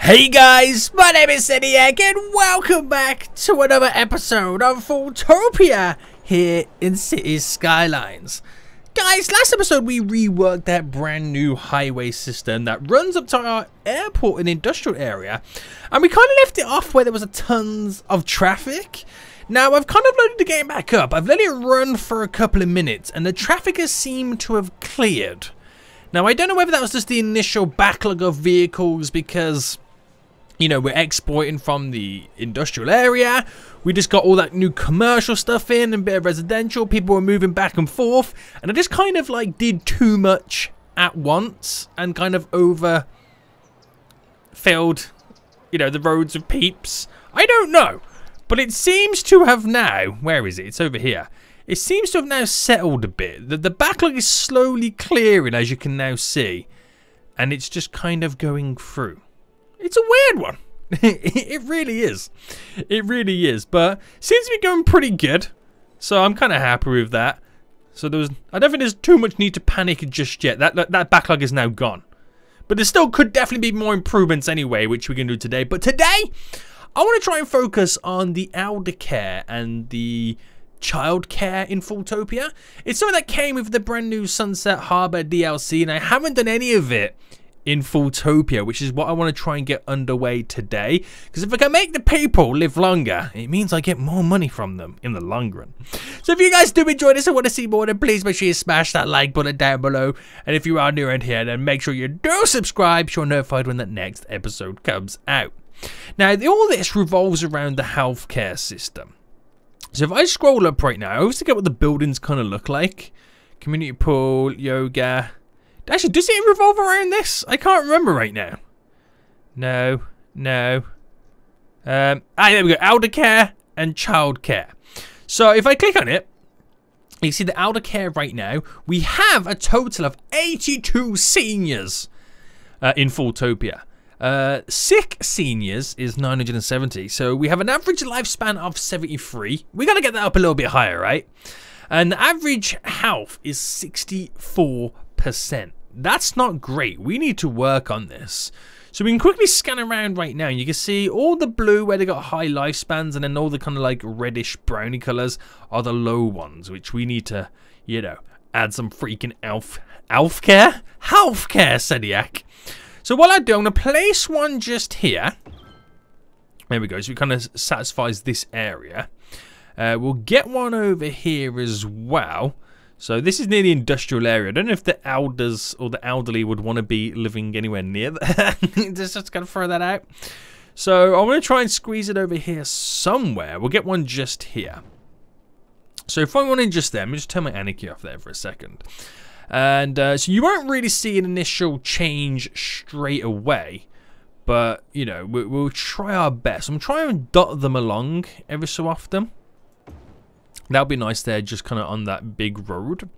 Hey guys, my name is Zeniac and welcome back to another episode of FoolTopia here in Cities Skylines. Guys, last episode we reworked that brand new highway system that runs up to our airport and industrial area, and we kind of left it off where there was tons of traffic. Now I've kind of loaded the game back up. I've let it run for a couple of minutes and the traffic has seemed to have cleared. Now I don't know whether that was just the initial backlog of vehicles because, you know, we're exporting from the industrial area. We just got all that new commercial stuff in and a bit of residential. People were moving back and forth. And I just kind of like did too much at once and kind of filled, you know, the roads with peeps. I don't know. But it seems to have now, where is it? It's over here. It seems to have now settled a bit. The backlog is slowly clearing, as you can now see. And it's just kind of going through. It's a weird one. It really is. It really is. But seems to be going pretty good. So I'm kind of happy with that. So I don't think there's too much need to panic just yet. That backlog is now gone. But there still could definitely be more improvements anyway, which we can do today. But today, I want to try and focus on the elder care and the child care in FoolTopia. It's something that came with the brand new Sunset Harbor DLC, and I haven't done any of it in FoolTopia, which is what I want to try and get underway today. Because if I can make the people live longer, it means I get more money from them in the long run. So if you guys do enjoy this and want to see more, then please make sure you smash that like button down below. And if you are new around here, then make sure you do subscribe so you're notified when that next episode comes out. Now, all this revolves around the healthcare system. So if I scroll up right now, I always forget what the buildings kind of look like. Community pool, yoga. Actually, does it revolve around this? I can't remember right now. No. There we go. Elder care and child care. So if I click on it, you see the elder care right now. We have a total of 82 seniors in FoolTopia. Sick seniors is 970. So we have an average lifespan of 73. We got to get that up a little bit higher, right? And the average health is 64%. That's not great. We need to work on this. So we can quickly scan around right now. And you can see all the blue where they got high lifespans, and then all the kind of like reddish browny colors are the low ones, which we need to, you know, add some freaking healthcare, Zeniac. So what I do, I'm gonna place one just here. There we go. So it kind of satisfies this area. We'll get one over here as well. So this is near the industrial area. I don't know if the elders or the elderly would want to be living anywhere near that. Just gonna throw that out. So I'm gonna try and squeeze it over here somewhere. We'll get one just here. So if I want in just there, let me just turn my anarchy off there for a second. And so you won't really see an initial change straight away. But, you know, we'll try our best. I'm trying to dot them along every so often. That'll be nice there, just kind of on that big road.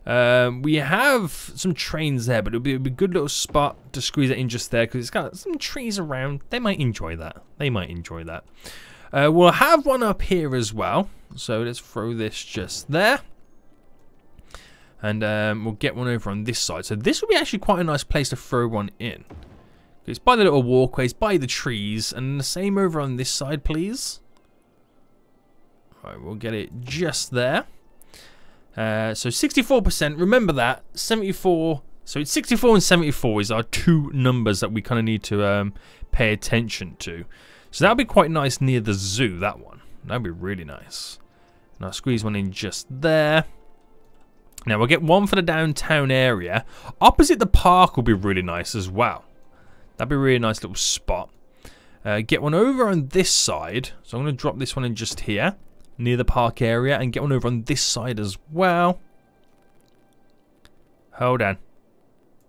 We have some trains there, but it'll be a good little spot to squeeze it in just there because it's got some trees around. They might enjoy that. We'll have one up here as well. So let's throw this just there. And we'll get one over on this side. So this will be actually quite a nice place to throw one in. It's by the little walkways, by the trees. And the same over on this side, please. Alright, we'll get it just there. So 64%, remember that. 74, so it's 64 and 74 is our two numbers that we kind of need to pay attention to. So that'll be quite nice near the zoo, that one. That'll be really nice. And I'll squeeze one in just there. Now we'll get one for the downtown area. Opposite the park will be really nice as well. That'd be a really nice little spot. Get one over on this side. So I'm going to drop this one in just here, near the park area, and get one over on this side as well. Hold on.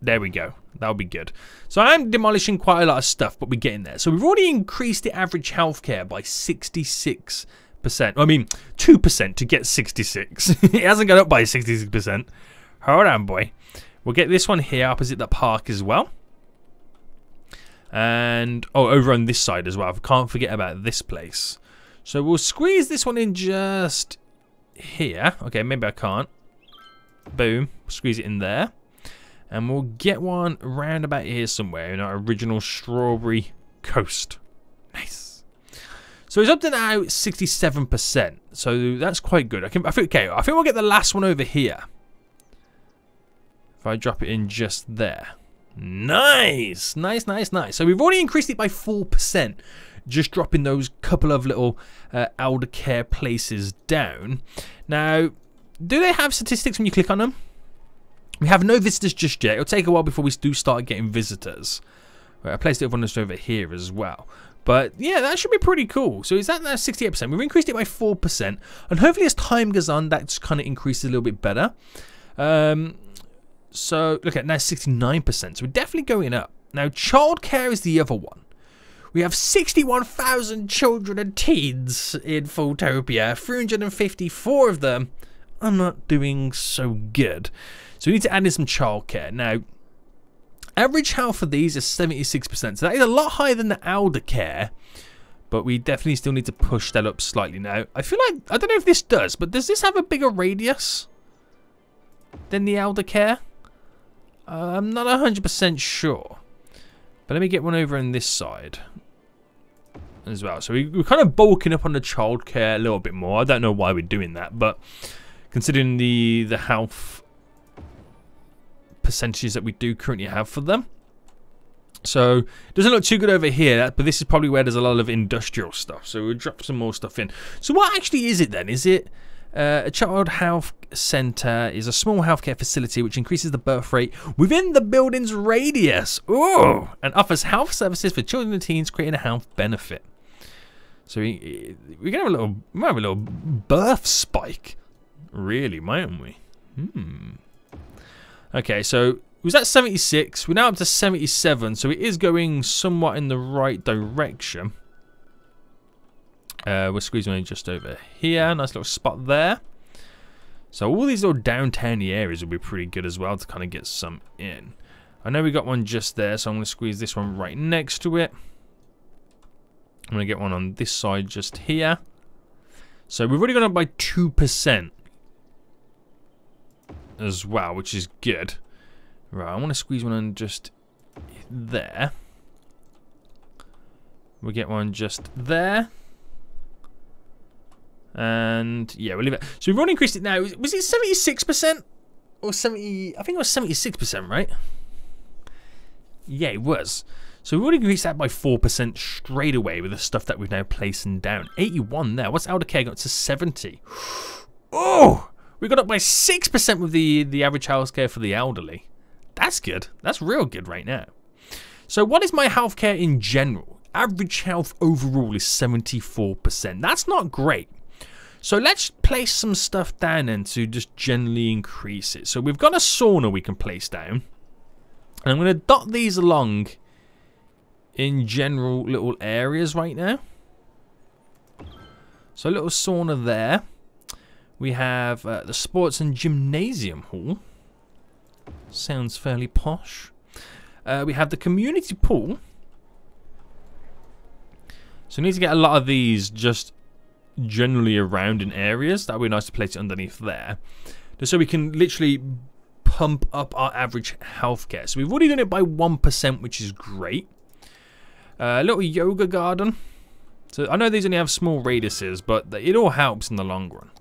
There we go. That'll be good. So I'm demolishing quite a lot of stuff, but we're getting there. So we've already increased the average healthcare by 66%. I mean, 2% to get 66. It hasn't gone up by 66%. Hold on, boy. We'll get this one here opposite the park as well. And, oh, over on this side as well. I can't forget about this place. So we'll squeeze this one in just here. Okay, maybe I can't. Boom. Squeeze it in there. And we'll get one round about here somewhere in our original strawberry coast. Nice. So it's up to now 67%. So that's quite good. I think we'll get the last one over here. If I drop it in just there. Nice. Nice, nice, nice. So we've already increased it by 4%. Just dropping those couple of little elder care places down. Now, do they have statistics when you click on them? We have no visitors just yet. It'll take a while before we do start getting visitors. Right, I placed it one just over here as well. But yeah, that should be pretty cool. So is that now 68%? We've increased it by 4. And hopefully as time goes on, that's kind of increases a little bit better. So look at now 69%. So we're definitely going up. Now childcare is the other one. We have 61,000 children and teens in FoolTopia. 354 of them are not doing so good. So we need to add in some childcare. Now, average health for these is 76%. So that is a lot higher than the elder care. But we definitely still need to push that up slightly now. I feel like, I don't know if this does, but does this have a bigger radius than the elder care? I'm not 100% sure. But let me get one over on this side as well. So we're kind of bulking up on the childcare a little bit more. I don't know why we're doing that, but considering the health percentages that we do currently have for them. So it doesn't look too good over here, but this is probably where there's a lot of industrial stuff. So we'll drop some more stuff in. So what actually is it then? Is it a child health center is a small healthcare facility which increases the birth rate within the building's radius. Ooh, and offers health services for children and teens, creating a health benefit. So we're gonna have a little birth spike, really, mightn't we? Okay, so it was at 76. We're now up to 77, so it is going somewhat in the right direction. We're squeezing in just over here. Nice little spot there. So all these little downtowny areas will be pretty good as well to kind of get some in. I know we got one just there, so I'm going to squeeze this one right next to it. I'm going to get one on this side just here. So we've already gone up by 2% as well, which is good. Right, I want to squeeze one on just there. We'll get one just there. And yeah, we'll leave it. So we've already increased it now. Was it 76% or 70? I think it was 76%, right? Yeah, it was. So we've already increased that by 4% straight away with the stuff that we've now placing down. 81 there. What's elder care got to 70? Oh, we got up by 6% with the average healthcare for the elderly. That's good. That's real good right now. So what is my healthcare in general? Average health overall is 74%. That's not great. So let's place some stuff down then to just generally increase it. So we've got a sauna we can place down. And I'm going to dot these along in general little areas right now. So a little sauna there. We have the sports and gymnasium hall. Sounds fairly posh. We have the community pool. So we need to get a lot of these just generally around in areas. That would be nice to place it underneath there. Just so we can literally pump up our average healthcare. So we've already done it by 1%, which is great. A little yoga garden. So I know these only have small radiuses, but it all helps in the long run.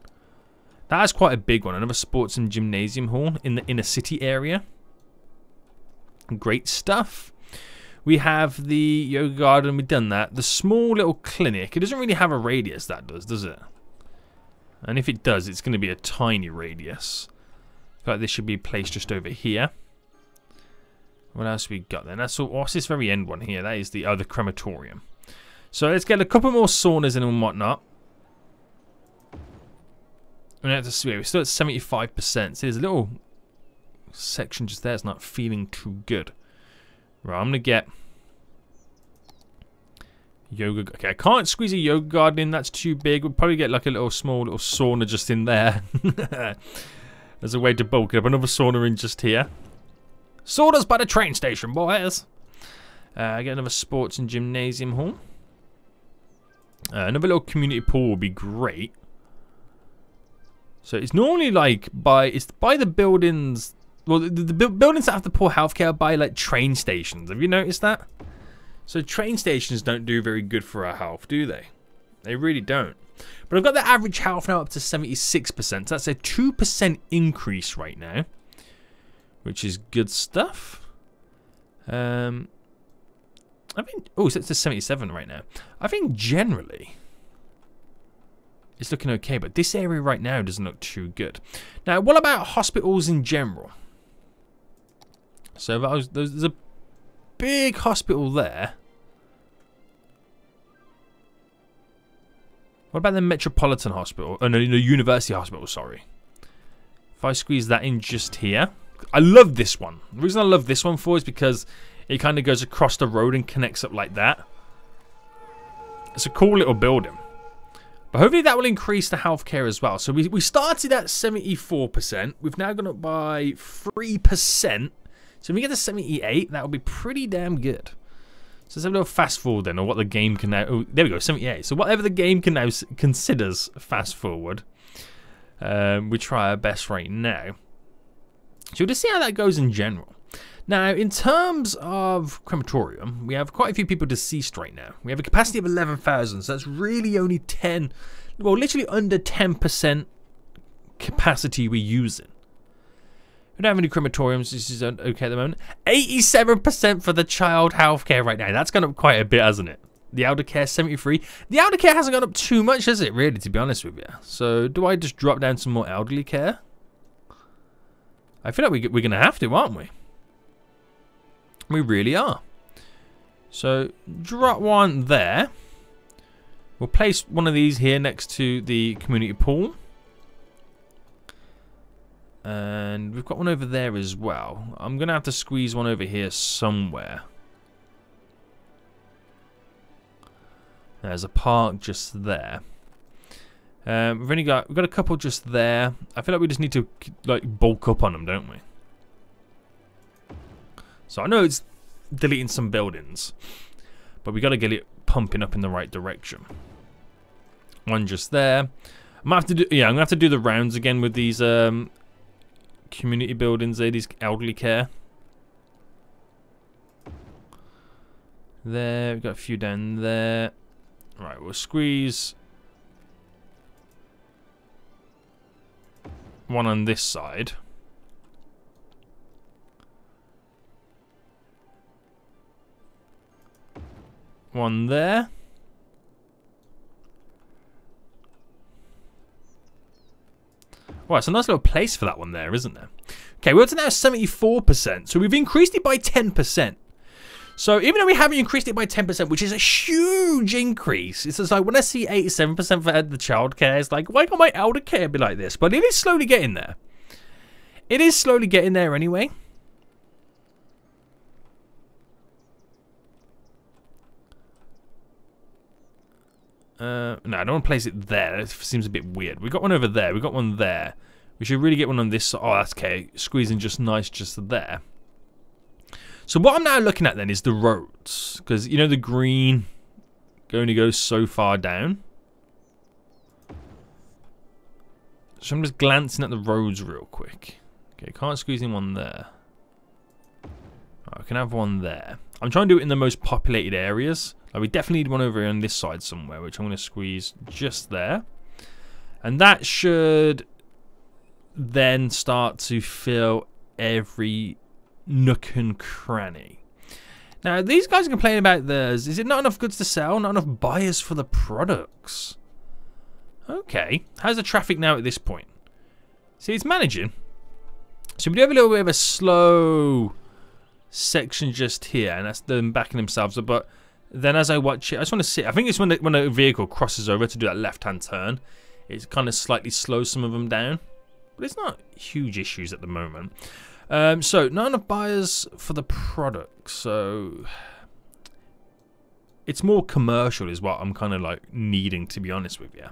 That's quite a big one. Another sports and gymnasium hall in the inner city area. Great stuff. We have the yoga garden. We've done that. The small little clinic. It doesn't really have a radius, that does it? And if it does, it's going to be a tiny radius. I feel like this should be placed just over here. What else we got then? That's all. What's this very end one here? That is the other crematorium. So let's get a couple more saunas in and whatnot. We have to see. We're still at 75%. So there's a little section just there. It's not feeling too good. Right, I'm gonna get yoga. Okay, I can't squeeze a yoga garden in. That's too big. We'll probably get like a small little sauna just in there. There's a way to bulk it up. Another sauna in just here. Saunas by the train station, boys. Get another sports and gymnasium hall. Another little community pool would be great. So it's normally like by the buildings. Well, the buildings that have the poor healthcare are by like train stations. Have you noticed that? So train stations don't do very good for our health, do they? They really don't. But I've got the average health now up to 76%. So that's a 2% increase right now, which is good stuff. I think, oh, so it's to 77 right now. I think generally it's looking okay, but this area right now doesn't look too good. Now, what about hospitals in general? So there's a big hospital there. What about the Metropolitan Hospital? Oh no, the University Hospital, sorry. If I squeeze that in just here. I love this one. The reason I love this one for is because it kind of goes across the road and connects up like that. It's a cool little building. But hopefully that will increase the healthcare as well. So we started at 74%. We've now gone up by 3%. So if we get to 78, that would be pretty damn good. So let's have a little fast forward then, or what the game can now... Oh, there we go, 78. So whatever the game can now considers fast forward, we try our best right now. So we'll just see how that goes in general. Now, in terms of crematorium, we have quite a few people deceased right now. We have a capacity of 11,000, so that's really only 10... Well, literally under 10% capacity we're using. We don't have any crematoriums. This is okay at the moment. 87% for the child healthcare right now. That's gone up quite a bit, hasn't it? The elder care, 73. The elder care hasn't gone up too much, has it, really, to be honest with you? So, do I just drop down some more elderly care? I feel like we're going to have to, aren't we? We really are. So, drop one there. We'll place one of these here next to the community pool. And we've got one over there as well. I'm going to have to squeeze one over here somewhere. There's a park just there. We've got a couple just there. I feel like we just need to like bulk up on them, don't we? So I know it's deleting some buildings, but we got to get it pumping up in the right direction. One just there. I'm gonna have to do, yeah, I'm gonna have to do the rounds again with these community buildings there, these elderly care. There, we've got a few down there. Right, we'll squeeze one on this side. One there. Well, it's a nice little place for that one there, isn't there? Okay, we're up to now 74%. So we've increased it by 10%. So even though we haven't increased it by 10%, which is a huge increase, it's just like when I see 87% for the childcare, it's like, why can't my elder care be like this? But it is slowly getting there. It is slowly getting there anyway. No, I don't want to place it there. That seems a bit weird. We got one over there. We got one there. We should really get one on this side. Oh, that's okay. Squeezing just nice just there. So what I'm now looking at then is the roads. Because, you know, the green only goes so far down. So I'm just glancing at the roads real quick. Okay, can't squeeze in one there. I can have one there. I'm trying to do it in the most populated areas. Like, we definitely need one over here on this side somewhere, which I'm going to squeeze just there. And that should then start to fill every nook and cranny. Now, these guys are complaining about theirs. Is it not enough goods to sell? Not enough buyers for the products? Okay. How's the traffic now at this point? See, it's managing. So we do have a little bit of a slow section just here, and that's them backing themselves up. But then as I watch it, I just want to see. I think it's when a vehicle crosses over to do that left-hand turn, it kind of slightly slows some of them down. But it's not huge issues at the moment. So not enough buyers for the product. So it's more commercial is what I'm kind of like needing, to be honest with you.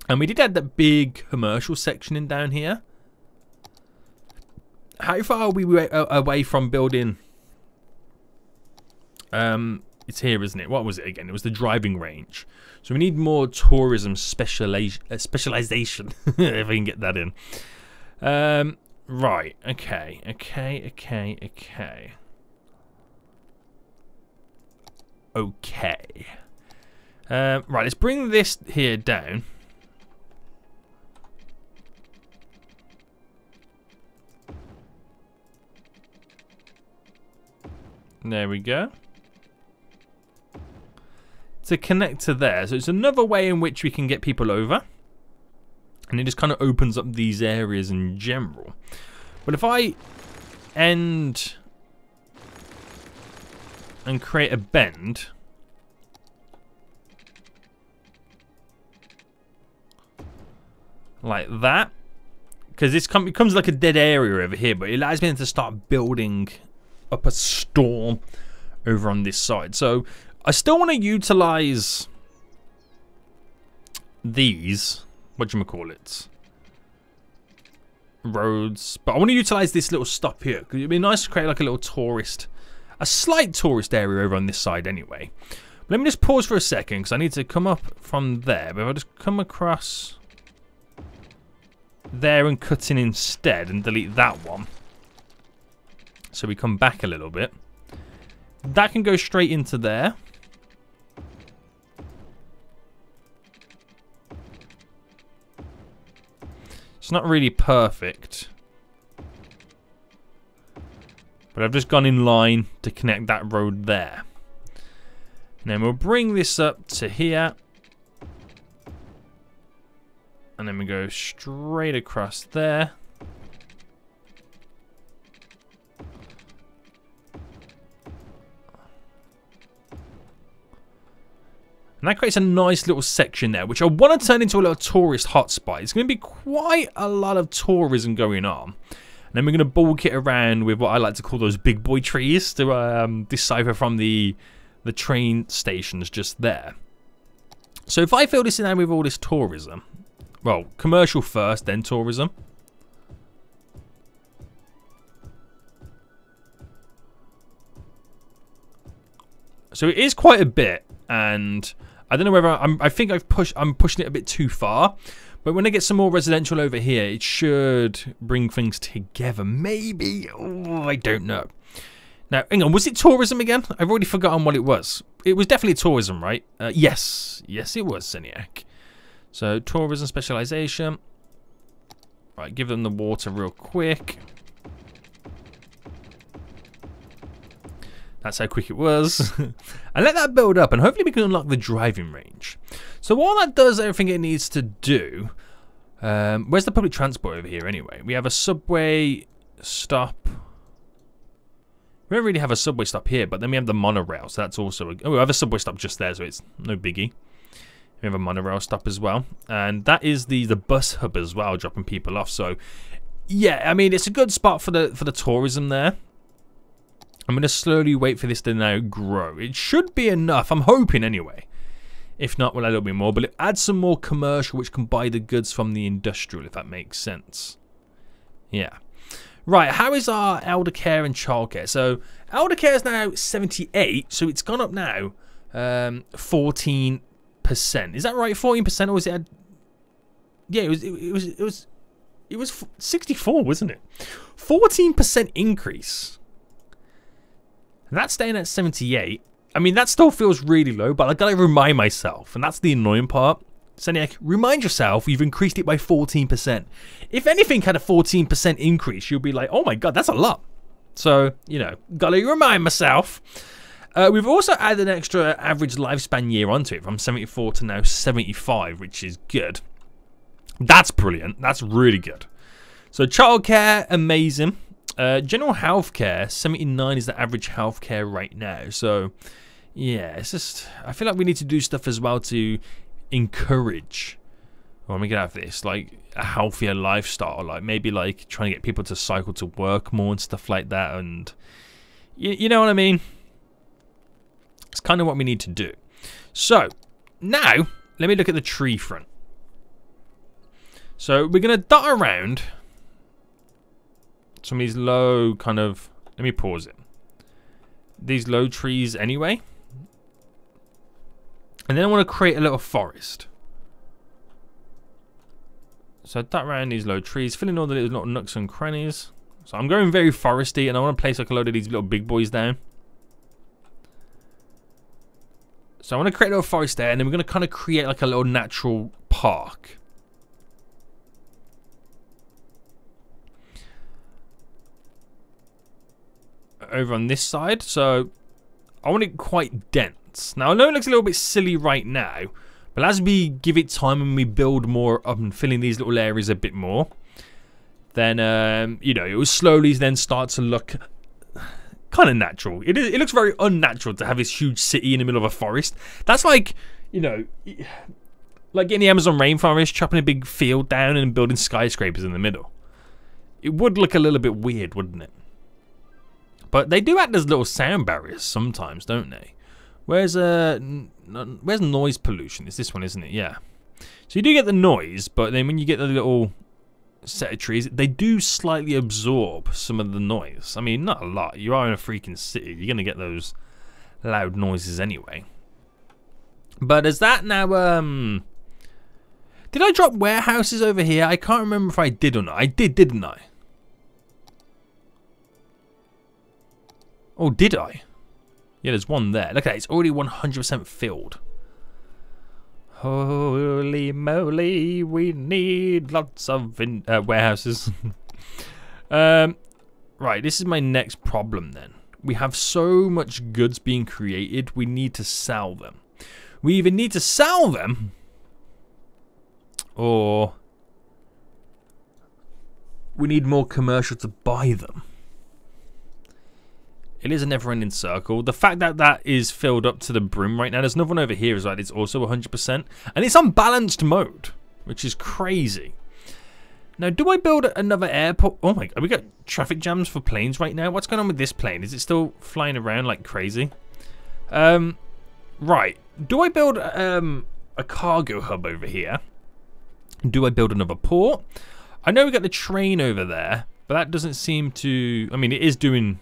And we did add that big commercial section in down here. How far are we away from building? It's here, isn't it? What was it again? It was the driving range. So we need more tourism specialization, if I can get that in. Right. Okay. okay. Right, let's bring this here down. There we go. To connect to there. So it's another way in which we can get people over. And it just kind of opens up these areas in general. But if I end and create a bend, like that, because this becomes like a dead area over here, but it allows me to start building up a storm over on this side. So I still want to utilize these, whatchamacallits, roads, but I want to utilize this little stop here because it'd be nice to create like a little tourist, a slight tourist area over on this side anyway. Let me just pause for a second because I need to come up from there, but if I just come across there and cut in instead and delete that one, so we come back a little bit, that can go straight into there. It's not really perfect, but I've just gone in line to connect that road there. And then we'll bring this up to here, and then we go straight across there. And that creates a nice little section there, which I want to turn into a little tourist hotspot. It's going to be quite a lot of tourism going on. And then we're going to bulk it around with what I like to call those big boy trees to decipher from the train stations just there. So if I fill this in with all this tourism, well, commercial first, then tourism. So it is quite a bit, and I don't know whether I think I'm pushing it a bit too far, but when I get some more residential over here, it should bring things together. Maybe, oh, I don't know. Now, hang on, was it tourism again? I've already forgotten what it was. It was definitely tourism, right? Yes, it was, Seniac. So tourism specialization. Right, give them the water real quick. That's how quick it was. And let that build up, and hopefully we can unlock the driving range. So while that does everything it needs to do, where's the public transport over here anyway? We have a subway stop. We don't really have a subway stop here, but then we have the monorail, so that's also oh, we have a subway stop just there, so it's no biggie. We have a monorail stop as well, and that is the bus hub as well, dropping people off. So yeah, I mean, it's a good spot for the tourism there. I'm going to slowly wait for this to now grow. It should be enough, I'm hoping anyway. If not, we'll add a little bit more. But it adds some more commercial, which can buy the goods from the industrial, if that makes sense. Yeah. Right, how is our elder care and childcare? So, elder care is now 78, so it's gone up now 14%. Is that right, 14%, or was it? Yeah, it was 64, wasn't it? 14% increase. That's staying at 78. I mean, that still feels really low, but I gotta remind myself, and that's the annoying part. Seniac, remind yourself you've increased it by 14%. If anything had a 14% increase, you'll be like, oh my god, that's a lot. So, you know, gotta remind myself. We've also added an extra average lifespan year onto it, from 74 to now 75, which is good. That's brilliant. That's really good. So, childcare, amazing. General healthcare, 79 is the average healthcare right now. So, yeah, it's just, I feel like we need to do stuff as well to encourage, when we get out of this, like a healthier lifestyle, like maybe like trying to get people to cycle to work more and stuff like that. And you know what I mean? It's kind of what we need to do. So, now, let me look at the tree front. So, we're going to dot around some of these low kind of, let me pause it, these low trees anyway, and then I want to create a little forest. So dot around these low trees, fill in all the little nooks and crannies. So I'm going very foresty, and I want to place like a load of these little big boys down. So I want to create a little forest there, and then we're going to kind of create like a little natural park. Over on this side, so I want it quite dense. Now I know it looks a little bit silly right now, but as we give it time and we build more up and fill in these little areas a bit more, then you know, it will slowly then start to look kind of natural. It looks very unnatural to have this huge city in the middle of a forest. That's like, you know, like in the Amazon rainforest, chopping a big field down and building skyscrapers in the middle. It would look a little bit weird, wouldn't it? But they do act as little sound barriers sometimes, don't they? Where's noise pollution? It's this one, isn't it? Yeah. So you do get the noise, but then when you get the little set of trees, they do slightly absorb some of the noise. I mean, not a lot. You are in a freaking city. You're going to get those loud noises anyway. But is that now... Did I drop warehouses over here? I can't remember if I did or not. I did, didn't I? Oh, did I? Yeah, there's one there. Look at that. It's already 100% filled. Holy moly, we need lots of warehouses. Right, this is my next problem then. We have so much goods being created, we need to sell them. We either need to sell them, or we need more commercial to buy them. It is a never-ending circle. The fact that that is filled up to the brim right now, there's another one over here as well. It's also 100%, and it's on balanced mode, which is crazy. Now, do I build another airport? Oh my god, we got traffic jams for planes right now. What's going on with this plane? Is it still flying around like crazy? Right. Do I build a cargo hub over here? Do I build another port? I know we got the train over there, but that doesn't seem to... I mean, it is doing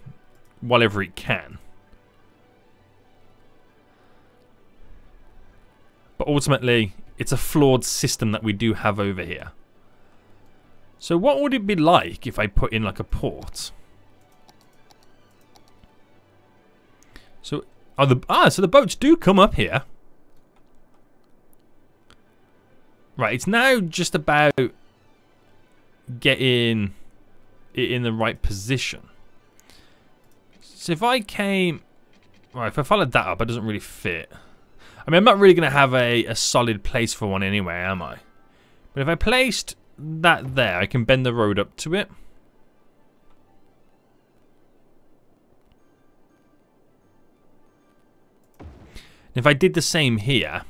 whatever it can. But ultimately, it's a flawed system that we do have over here. So what would it be like if I put in like a port? So, so the boats do come up here. Right, it's now just about getting it in the right position. So if I came... Right, if I followed that up, it doesn't really fit. I mean, I'm not really going to have a solid place for one anyway, am I? But if I placed that there, I can bend the road up to it. And if I did the same here...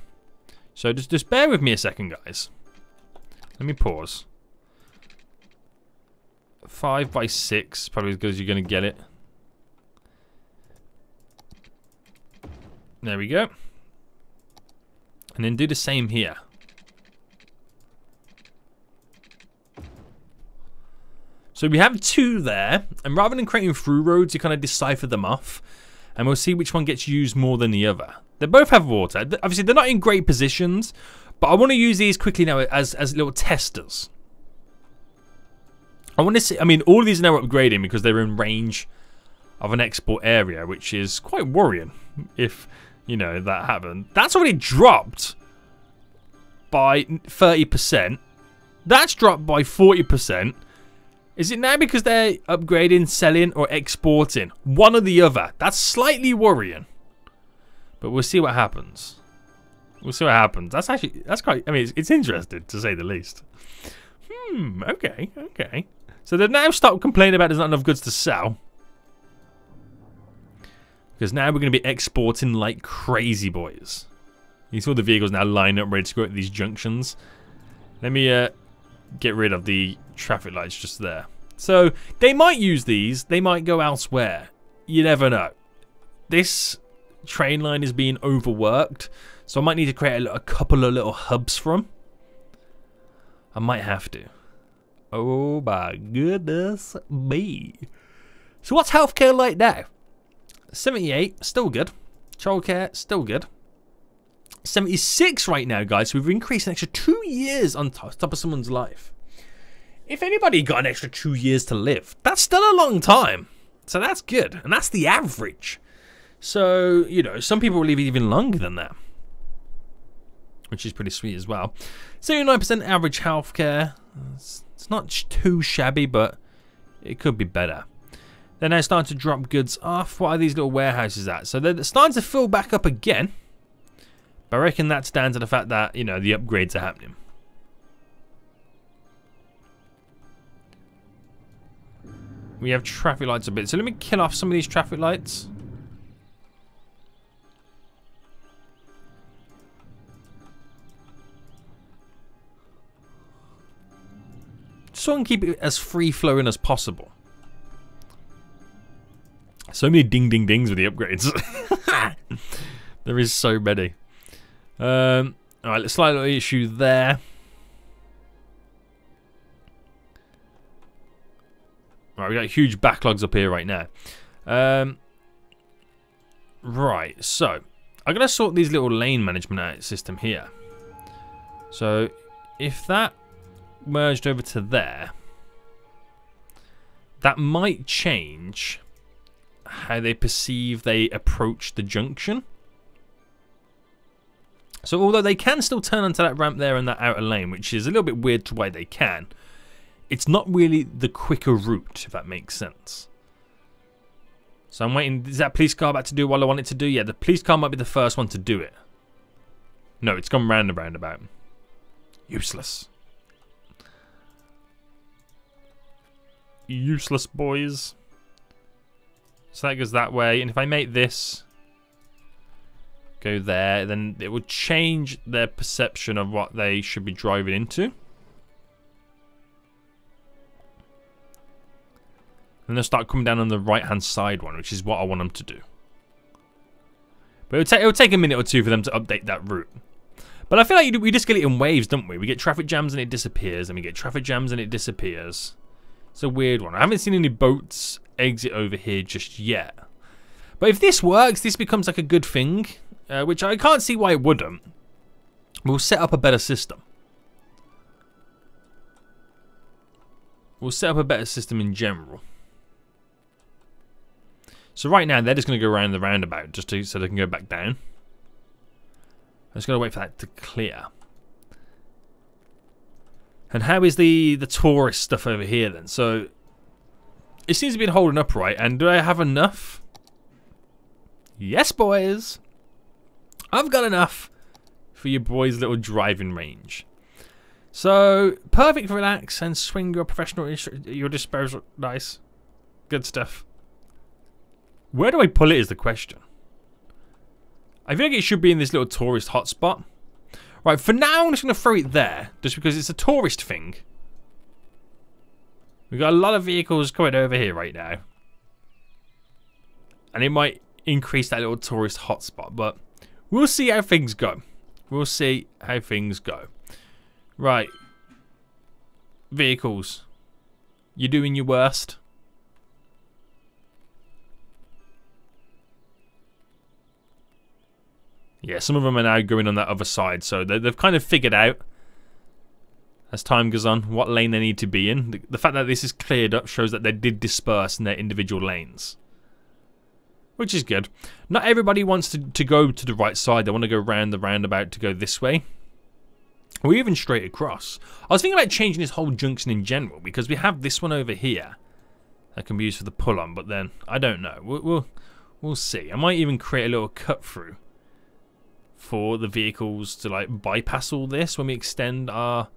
So just bear with me a second, guys. Let me pause. 5 by 6, probably as good as you're going to get it. There we go. And then do the same here. So we have 2 there, and rather than creating through roads, you kind of decipher them off, and we'll see which one gets used more than the other. They both have water. Obviously, they're not in great positions, but I want to use these quickly now as little testers. I want to see... I mean, all of these are now upgrading because they're in range of an export area, which is quite worrying if... You know, that happened. That's already dropped by 30%. That's dropped by 40%. Is it now because they're upgrading, selling, or exporting? One or the other. That's slightly worrying. But we'll see what happens. We'll see what happens. That's quite... I mean, it's interesting, to say the least. Okay, okay. So they've now stopped complaining about there's not enough goods to sell. Because now we're going to be exporting like crazy, boys. You see all the vehicles now lined up ready to go at these junctions. Let me get rid of the traffic lights just there. So they might use these. They might go elsewhere. You never know. This train line is being overworked. So I might need to create a couple of little hubs for them. I might have to. Oh my goodness me. So what's healthcare like now? 78, still good. Childcare, still good. 76 right now, guys. So we've increased an extra 2 years on top of someone's life. If anybody got an extra 2 years to live, that's still a long time. So that's good. And that's the average. So, you know, some people will live even longer than that. which is pretty sweet as well. 79% average healthcare. It's not too shabby, but it could be better. They're now starting to drop goods off. What are these little warehouses at? So they're starting to fill back up again. But I reckon that's down to the fact that, you know, the upgrades are happening. We have traffic lights a bit. So let me kill off some of these traffic lights. So I can keep it as free-flowing as possible. So many ding-ding-dings with the upgrades. There is so many. Alright, let's slight little issue there. Right, we got huge backlogs up here right now. Right, so I'm going to sort these little lane management out system here. So if that merged over to there, that might change how they perceive they approach the junction. So although they can still turn onto that ramp there and that outer lane, which is a little bit weird to why they can, it's not really the quicker route, if that makes sense. So I'm waiting. Is that police car about to do what I want it to do? Yeah, the police car might be the first one to do it. No, it's gone round and roundabout. Useless. Useless, boys. So that goes that way, and if I make this go there, then it would change their perception of what they should be driving into. And they'll start coming down on the right-hand side one, which is what I want them to do. But it'll take a minute or two for them to update that route. But I feel like we just get it in waves, don't we? We get traffic jams and it disappears, and we get traffic jams and it disappears. It's a weird one. I haven't seen any boats exit over here just yet. But if this works, this becomes like a good thing, which I can't see why it wouldn't. We'll set up a better system. We'll set up a better system in general. So right now, they're just going to go around the roundabout just so they can go back down. I'm just going to wait for that to clear. And how is the tourist stuff over here then? So it seems to be holding up right. And do I have enough? Yes, boys. I've got enough for your boys' little driving range. So perfect for relax and swing your professional your disposal. Nice. Good stuff. Where do I pull it is the question. I feel like it should be in this little tourist hotspot. Right, for now I'm just going to throw it there, just because it's a tourist thing. We've got a lot of vehicles coming over here right now. And it might increase that little tourist hotspot, but we'll see how things go. We'll see how things go. Right. Vehicles. You're doing your worst. Yeah, some of them are now going on that other side, so they've kind of figured out, as time goes on, what lane they need to be in. The fact that this is cleared up shows that they did disperse in their individual lanes, which is good. Not everybody wants to go to the right side. They want to go round the roundabout to go this way, or even straight across. I was thinking about changing this whole junction in general, because we have this one over here that can be used for the pull-on, but then, I don't know. We'll see. I might even create a little cut-through for the vehicles to like bypass all this when we extend our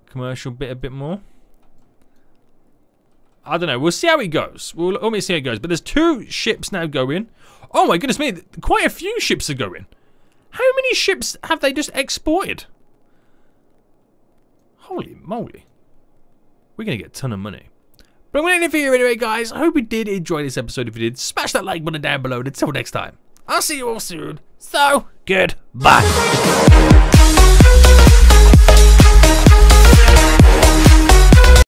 commercial bit a bit more. I don't know. We'll see how it goes. We'll almost see how it goes. But there's 2 ships now going. Oh my goodness me! Quite a few ships are going. How many ships have they just exported? Holy moly! We're gonna get a ton of money. But I'm gonna end it for you anyway, guys. I hope you did enjoy this episode. If you did, smash that like button down below. And until next time, I'll see you all soon. So, goodbye.